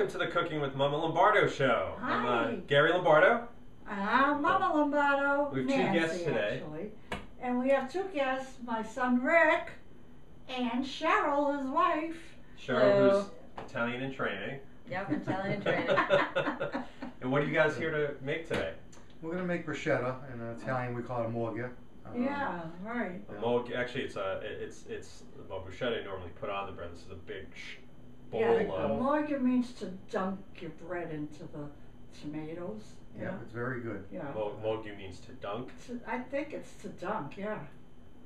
welcome to the Cooking with Mama Lombardo show. Hi. I'm Gary Lombardo. And I'm Mama Lombardo. We have two guests today. Actually. And we have two guests, my son Rick and Cheryl, his wife. Cheryl, Hello. who's Italian in training. Yep, Italian in training. And what are you guys here to make today? We're gonna make bruschetta. In Italian, we call it a Mogliu. Yeah, right. Actually, it's well, bruschetta you normally put on the bread. This is a big bowl. Yeah, Mogliu means to dunk your bread into the tomatoes. Yeah, it's very good. Yeah. Mogliu means to dunk. I think it's to dunk. Yeah.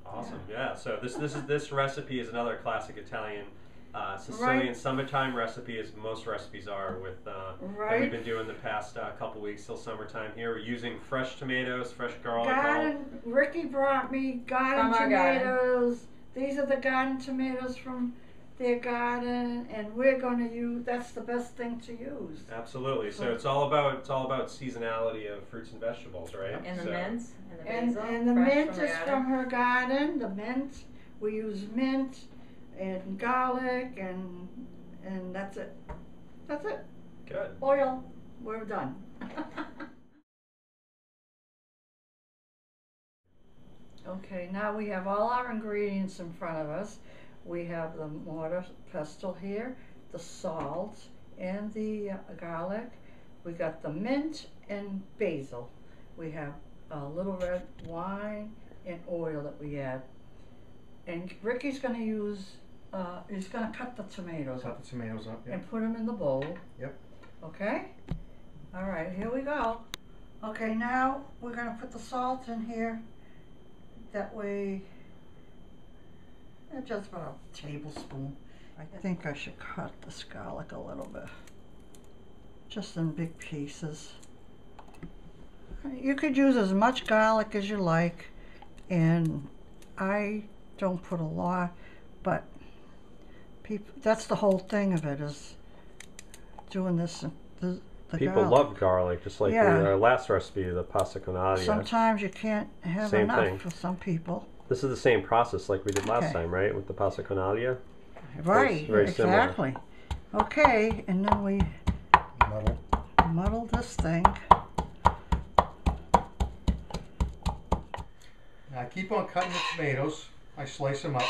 Awesome. Yeah. So this recipe is another classic Italian. Sicilian summertime recipe, as most recipes are, with that we've been doing the past couple weeks till summertime here. We're using fresh tomatoes, fresh garlic. Ricky brought me garden tomatoes. These are the garden tomatoes from their garden, and we're going to use. That's the best thing to use. Absolutely. So it's all about seasonality of fruits and vegetables, right? And the mint, and the basil. And the mint is from her garden. The mint, we use mint and garlic, and that's it. That's it. Good. Oil. We're done. Okay, now we have all our ingredients in front of us. We have the mortar pestle here, the salt, and the garlic. We got the mint and basil. We have a little red wine and oil that we add. And Ricky's going to use, he's going to cut the tomatoes up. Cut the tomatoes up, yeah. And put them in the bowl. Yep. Okay? All right, here we go. Okay, now we're going to put the salt in here. That way, just about a tablespoon. I think I should cut this garlic a little bit. Just in big pieces. You could use as much garlic as you like, and I don't put a lot, but that's the whole thing of it, is doing this. People love garlic, just like our last recipe, the pasta con aglio. Sometimes you can't have enough for some people. This is the same process like we did last time, right? With the pasta con aglio? Right, very exactly. Similar. Okay, and then we muddle this thing. Now I keep on cutting the tomatoes. I slice them up.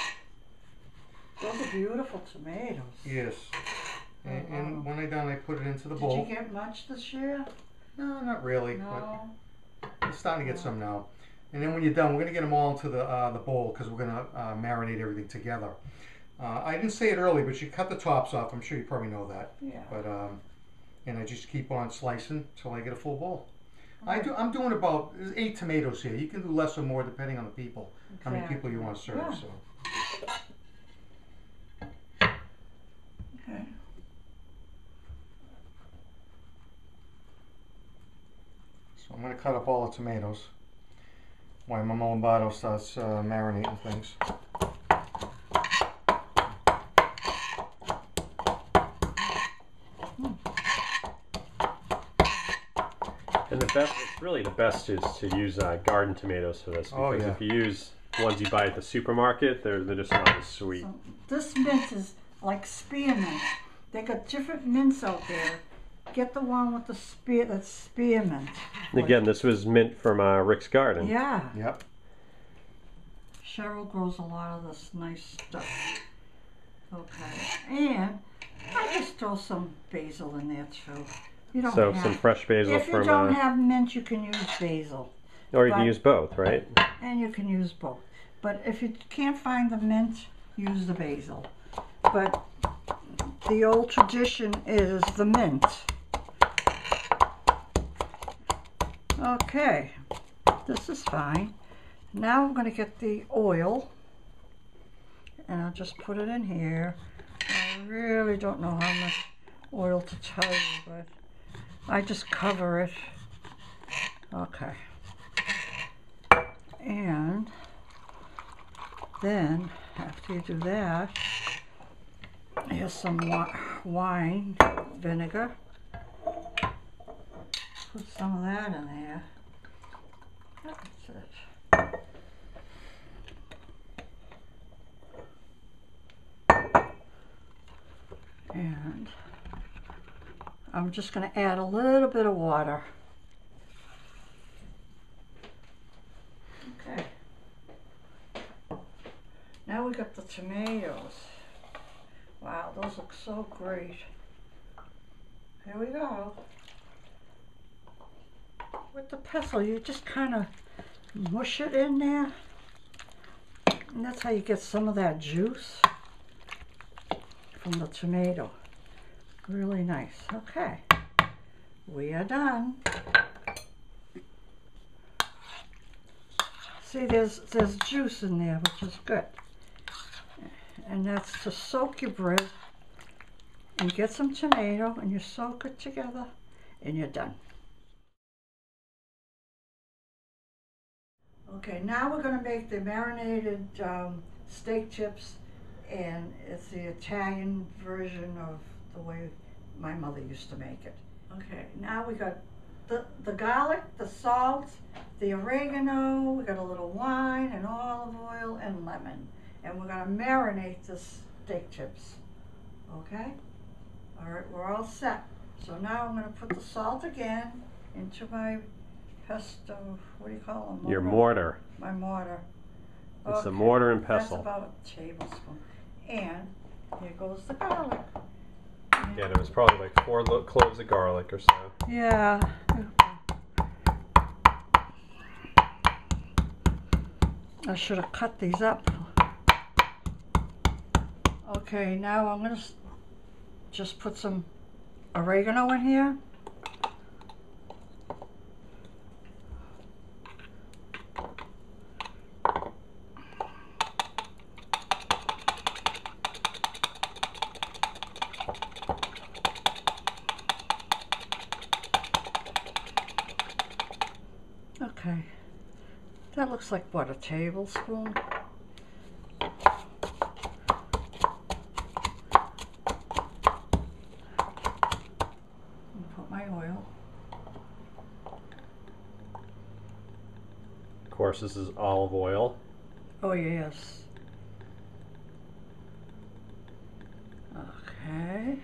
Those are beautiful tomatoes. Yes. And when I'm done, I put it into the bowl. Did you get much this year? No, not really. No. But it's starting to get some now. And then when you're done, we're going to get them all into the bowl, because we're going to marinate everything together. I didn't say it earlier, but you cut the tops off. I'm sure you probably know that. Yeah. But and I just keep on slicing till I get a full bowl. I'm doing about 8 tomatoes here. You can do less or more depending on the people, how many people you want to serve. Yeah. So. Okay. So I'm going to cut up all the tomatoes while Mama Lombardo starts marinating things. And the best is to use garden tomatoes for this, because if you use ones you buy at the supermarket, they're just not as sweet. So this mint is like spearmint. They got different mints out there. Get the one with the spearmint. Again, this was mint from Rick's garden. Yeah. Yep. Cheryl grows a lot of this nice stuff. Okay. And I just throw some basil in there too. Some fresh basil if you don't have mint, you can use basil. Or you can use both, right? And you can use both. But if you can't find the mint, use the basil. But the old tradition is the mint. Okay, this is fine. Now I'm going to get the oil, and I'll just put it in here. I really don't know how much oil to tell you, but I just cover it. Okay. And then, after you do that, here's some wine vinegar. Put some of that in there. That's it. And I'm just going to add a little bit of water. Okay. Now we got the tomatoes. Wow, those look so great. Here we go. With the pestle, you just kind of mush it in there. And that's how you get some of that juice from the tomato. Really nice. Okay, we are done. See, there's juice in there, which is good. And that's to soak your bread and get some tomato, and you soak it together, and you're done. Okay, now we're going to make the marinated steak chips, and it's the Italian version of the way my mother used to make it. Okay, now we got the garlic, the salt, the oregano, we got a little wine and olive oil and lemon. And we're going to marinate the steak chips. Okay? All right, we're all set. So now I'm going to put the salt again into my pesto, what do you call them? Your mortar. My mortar. It's a mortar and pestle. That's about a tablespoon. And here goes the garlic. Yeah, there was probably like 4 cloves of garlic or so. Yeah. I should have cut these up. Okay, now I'm going to just put some oregano in here. Okay, that looks like, what, a tablespoon? Put my oil. Of course, this is olive oil. Oh, yes. Okay.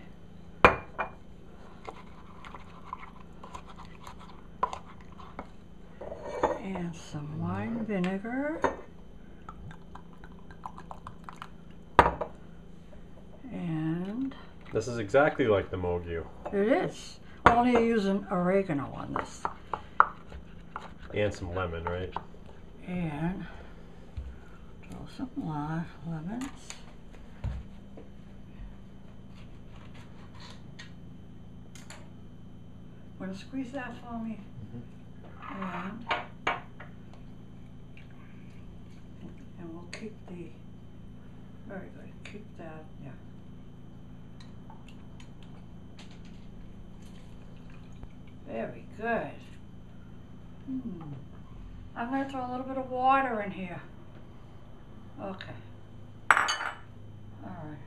And some wine vinegar. And this is exactly like the Mogliu. it is. Only you're using oregano on this. And some lemon, right? And throw some lemons. Want to squeeze that for me? And we'll keep the, very good, keep that, yeah. Very good. I'm going to throw a little bit of water in here. Okay. All right.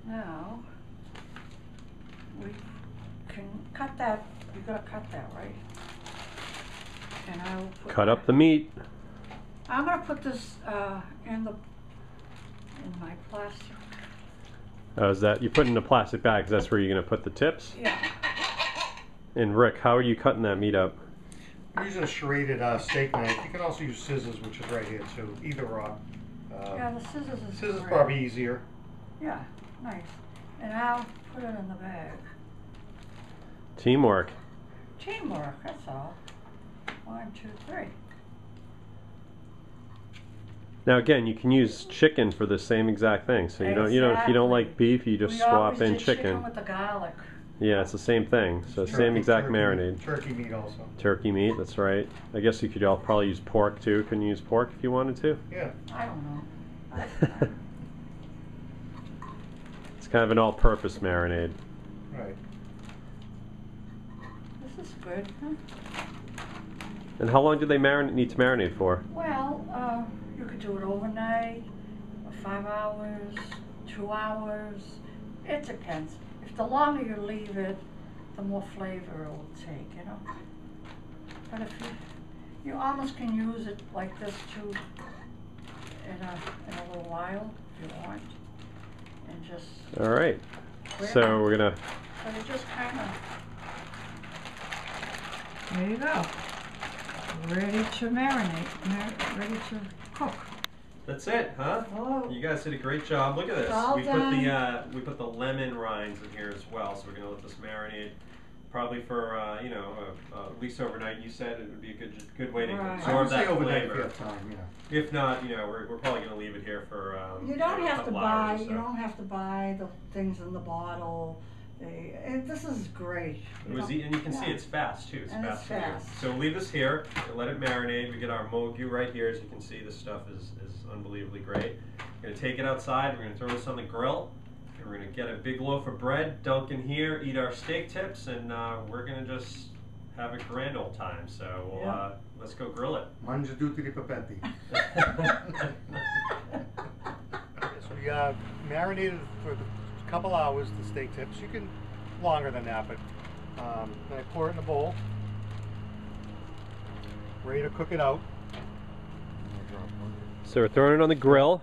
Now, we can cut that. You got to cut that, right? And I will put Cut up the meat. I'm going to put this in my plastic. Oh, is that you put it in a plastic bag? 'Cause that's where you're going to put the tips. Yeah. And Rick, how are you cutting that meat up? I'm using a serrated steak knife. You can also use scissors, which is right here too. Either or. Yeah, the scissors is Scissors great. probably easier. Yeah, nice. And I'll put it in the bag. Teamwork. Teamwork, that's all. 1, 2, 3. Now again, you can use chicken for the same exact thing. So you don't, if you don't like beef, you just swap in chicken. With the garlic. Yeah, it's the same thing. So same exact marinade. Turkey meat also. Turkey meat, that's right. I guess you could all probably use pork too. Couldn't you use pork if you wanted to? Yeah. I don't know. It's kind of an all-purpose marinade. Right. This is good, huh? And how long do they need to marinate for? Well, you could do it overnight, 5 hours, 2 hours. It depends. If the longer you leave it, the more flavor it will take, you know. But if you almost can use it like this too, in a little while if you want. And just... All right. So we're gonna... But it just kind of... There you go. Ready to marinate. Ready to cook. That's it, huh? Oh. You guys did a great job. Look at this. All done. We put the lemon rinds in here as well. So we're gonna let this marinate. Probably for at least overnight. You said it would be a good way to absorb that overnight flavor. if you have time, If not, we're probably going to leave it here for you don't have to a couple buy. hours or so. You don't have to buy the things in the bottle. This is great. And you can see it's fast too. It's And fast. it's fast. So we'll leave this here and let it marinate. We get our Mogliu right here. As you can see, this stuff is unbelievably great. We're going to take it outside. We're going to throw this on the grill. And we're going to get a big loaf of bread, dunk in here, eat our steak tips, and we're going to just have a grand old time. So we'll, let's go grill it. Mangia tutti I papetti. So we marinated for a couple hours the steak tips. You can longer than that, but then I pour it in a bowl. Ready to cook it out. So we're throwing it on the grill.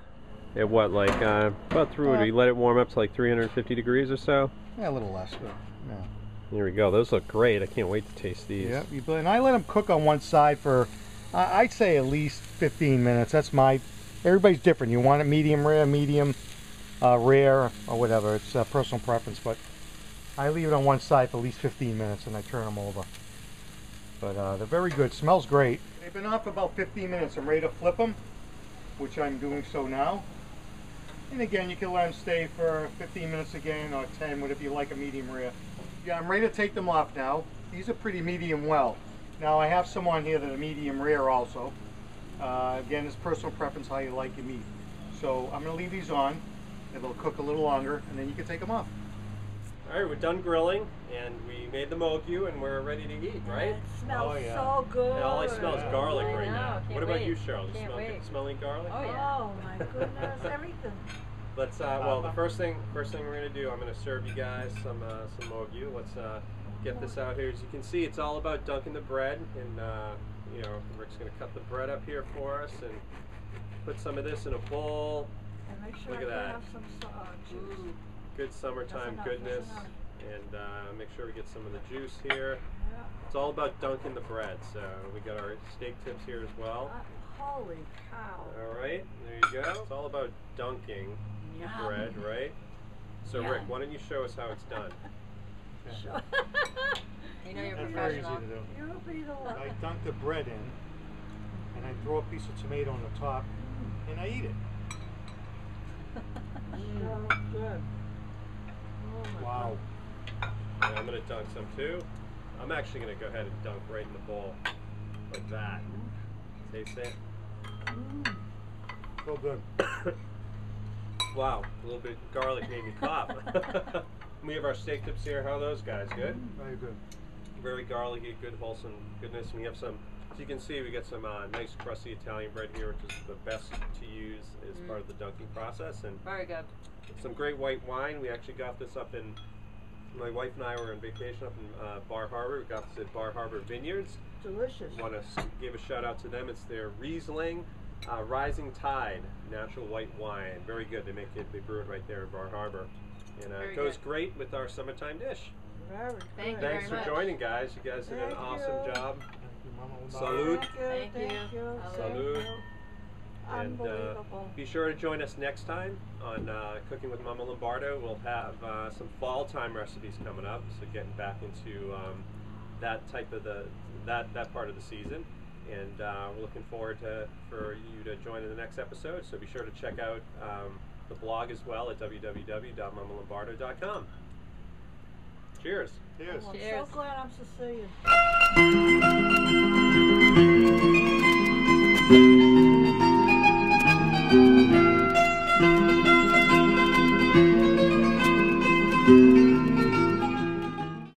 At what, like about we let it warm up to like 350 degrees or so? Yeah, a little less, but yeah. Here we go. Those look great. I can't wait to taste these. Yeah, and I let them cook on one side for, I'd say at least 15 minutes. That's everybody's different. You want it medium rare, medium rare, or whatever. It's personal preference, but I leave it on one side for at least 15 minutes and I turn them over. But they're very good. Smells great. They've been off for about 15 minutes. I'm ready to flip them, which I'm doing so now. And again, you can let them stay for 15 minutes again, or 10, whatever you like, a medium rare. Yeah, I'm ready to take them off now. These are pretty medium well. Now I have some on here that are medium rare also. Again, it's personal preference how you like your meat. So I'm going to leave these on, and they'll cook a little longer, and then you can take them off. All right, we're done grilling, and we made the Mogliu, and we're ready to eat, right? It smells so good. And all I smell is garlic I right know, now. can't What about wait. you, Cheryl? Can't wait. Smelling garlic? Oh yeah. Oh my goodness, everything. Let's well, the first thing we're gonna do, I'm gonna serve you guys some Mogliu. Let's get this out here. As you can see, it's all about dunking the bread, and Rick's gonna cut the bread up here for us and put some of this in a bowl. And make sure Look at that. have some juice. Good summertime That's enough, goodness, that's and make sure we get some of the juice here. Yeah. It's all about dunking the bread. So we got our steak tips here as well. Holy cow. All right, there you go. It's all about dunking the bread, right? So Rick, why don't you show us how it's done? Sure. You know you're That's very easy professional. to do. You'll be the one. I dunk the bread in, and I throw a piece of tomato on the top, and I eat it. So good. Oh my Wow. And I'm gonna dunk some too. I'm actually gonna go ahead and dunk right in the bowl, like that. Taste it. So good. Wow, a little bit of garlic made me cough. We have our steak tips here. How are those guys? Good? Very good. Very garlicky, good wholesome goodness. And we have some, as you can see, we got some nice crusty Italian bread here, which is the best to use as part of the dunking process. And Very good. some great white wine. We actually got this up in, my wife and I were on vacation up in Bar Harbor. We got this at Bar Harbor Vineyards. Delicious. Want to give a shout out to them. It's their Riesling Rising Tide natural white wine. Very good. They brew it right there in Bar Harbor. And it goes great with our summertime dish. Very good. Thank you Thanks very for much. joining, guys. You guys did an Thank awesome you. job. Thank you, Mama. Salud. Thank you. Salud. And Unbelievable. be sure to join us next time on Cooking with Mama Lombardo. We'll have some fall time recipes coming up, so getting back into that type of that part of the season. And we're looking forward for you to join in the next episode. So be sure to check out the blog as well at www.mamalombardo.com. Cheers. Cheers. I'm Cheers. so glad I'm Sicilian.